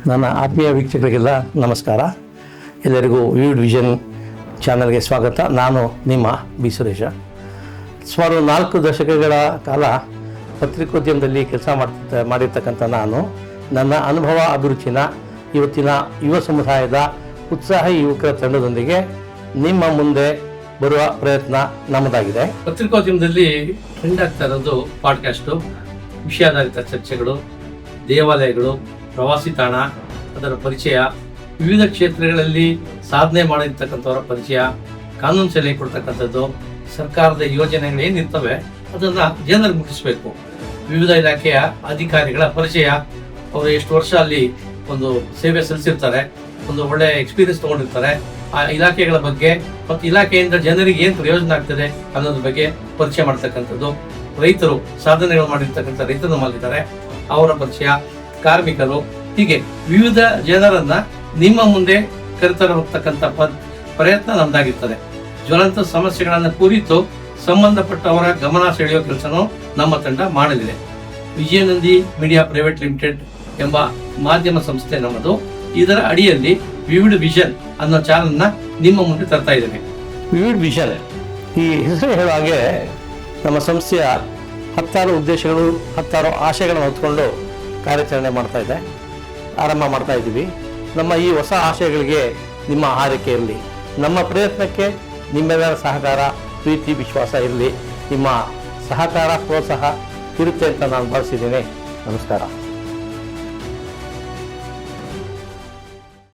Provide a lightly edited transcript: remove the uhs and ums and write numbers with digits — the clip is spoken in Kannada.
ನನ್ನ ಆತ್ಮೀಯ ವೀಕ್ಷಕರಿಗೆಲ್ಲ ನಮಸ್ಕಾರ. ಎಲ್ಲರಿಗೂ ವಿವಿಡ್ ವಿಷನ್ ಚಾನಲ್ಗೆ ಸ್ವಾಗತ. ನಾನು ನಿಮ್ಮ ಬಿ ಸುರೇಶ. ಸುಮಾರು 4 ದಶಕಗಳ ಕಾಲ ಪತ್ರಿಕೋದ್ಯಮದಲ್ಲಿ ಕೆಲಸ ಮಾಡಿರ್ತಕ್ಕಂಥ ನಾನು ನನ್ನ ಅನುಭವ ಅಭಿರುಚಿನ ಇವತ್ತಿನ ಯುವ ಸಮುದಾಯದ ಉತ್ಸಾಹಿ ಯುವಕರ ತಂಡದೊಂದಿಗೆ ನಿಮ್ಮ ಮುಂದೆ ಬರುವ ಪ್ರಯತ್ನ ನಮ್ಮದಾಗಿದೆ. ಪತ್ರಿಕೋದ್ಯಮದಲ್ಲಿ ಟ್ರೆಂಡ್ ಆಗ್ತಾ ಇರೋದು ಪಾಡ್ಕಾಸ್ಟು, ವಿಷಯಾಧಾರಿತ ಚರ್ಚೆಗಳು, ದೇವಾಲಯಗಳು, ಪ್ರವಾಸಿ ತಾಣ, ಅದರ ಪರಿಚಯ, ವಿವಿಧ ಕ್ಷೇತ್ರಗಳಲ್ಲಿ ಸಾಧನೆ ಮಾಡಿರ್ತಕ್ಕಂಥವರ ಪರಿಚಯ, ಕಾನೂನು ಸಲಹೆ ಕೊಡ್ತಕ್ಕಂಥದ್ದು, ಸರ್ಕಾರದ ಯೋಜನೆಗಳು ಏನಿರ್ತವೆ ಅದನ್ನು ಜನರಿಗೆ ಮುಟ್ಟಿಸಬೇಕು. ವಿವಿಧ ಇಲಾಖೆಯ ಅಧಿಕಾರಿಗಳ ಪರಿಚಯ, ಅವರು ಎಷ್ಟು ವರ್ಷ ಅಲ್ಲಿ ಒಂದು ಸೇವೆ ಸಲ್ಲಿಸಿರ್ತಾರೆ, ಒಂದು ಒಳ್ಳೆ ಎಕ್ಸ್ಪೀರಿಯನ್ಸ್ ತೊಗೊಂಡಿರ್ತಾರೆ, ಆ ಇಲಾಖೆಗಳ ಬಗ್ಗೆ ಮತ್ತು ಇಲಾಖೆಯಿಂದ ಜನರಿಗೆ ಏನು ಪ್ರಯೋಜನ ಆಗ್ತದೆ ಅನ್ನೋದ್ರ ಬಗ್ಗೆ ಪರಿಚಯ ಮಾಡ್ತಕ್ಕಂಥದ್ದು. ರೈತರು ಸಾಧನೆಗಳು ಮಾಡಿರ್ತಕ್ಕಂಥ ರೈತರು ನಮ್ಮಲ್ಲಿದ್ದಾರೆ, ಅವರ ಪರಿಚಯ, ಕಾರ್ಮಿಕರು, ಹೀಗೆ ವಿವಿಧ ಜನರನ್ನ ನಿಮ್ಮ ಮುಂದೆ ಕರೆತರ ಹೋಗ್ತಕ್ಕಂಥ ಪ್ರಯತ್ನ ನಮ್ದಾಗಿರ್ತದೆ. ಜ್ವಲಂತ ಸಮಸ್ಯೆಗಳನ್ನ ಕುರಿತು ಸಂಬಂಧಪಟ್ಟವರ ಗಮನ ಸೆಳೆಯುವ ಕೆಲಸನೂ ನಮ್ಮ ತಂಡ ಮಾಡಲಿದೆ. ವಿಜಯನಂದಿ ಮೀಡಿಯಾ ಪ್ರೈವೇಟ್ ಲಿಮಿಟೆಡ್ ಎಂಬ ಮಾಧ್ಯಮ ಸಂಸ್ಥೆ ನಮ್ಮದು. ಇದರ ಅಡಿಯಲ್ಲಿ ವಿವಿಡ್ ವಿಷನ್ ಅನ್ನೋ ಚಾನಲ್ನ ನಿಮ್ಮ ಮುಂದೆ ತರ್ತಾ ಇದ್ದೇವೆ. ವಿವಿಡ್ ವಿಷನ್ ಈ ಹೆಸರು ಹೇಳೋ ಹಾಗೆ ನಮ್ಮ ಸಂಸ್ಥೆಯ 10 ಉದ್ದೇಶಗಳು, 10 ಆಶಯಗಳನ್ನು ಹೊತ್ಕೊಂಡು ಕಾರ್ಯಾಚರಣೆ ಆರಂಭ ಮಾಡ್ತಾ ಇದ್ದೀವಿ. ನಮ್ಮ ಈ ಹೊಸ ಆಶಯಗಳಿಗೆ ನಿಮ್ಮ ಹಾರೈಕೆ ಇರಲಿ. ನಮ್ಮ ಪ್ರಯತ್ನಕ್ಕೆ ನಿಮ್ಮೆಲ್ಲರ ಸಹಕಾರ, ಪ್ರೀತಿ, ವಿಶ್ವಾಸ ಇರಲಿ. ನಿಮ್ಮ ಸಹಕಾರ, ಪ್ರೋತ್ಸಾಹ ಇರುತ್ತೆ ಅಂತ ನಾನು ಭಾವಿಸಿದ್ದೇನೆ. ನಮಸ್ಕಾರ.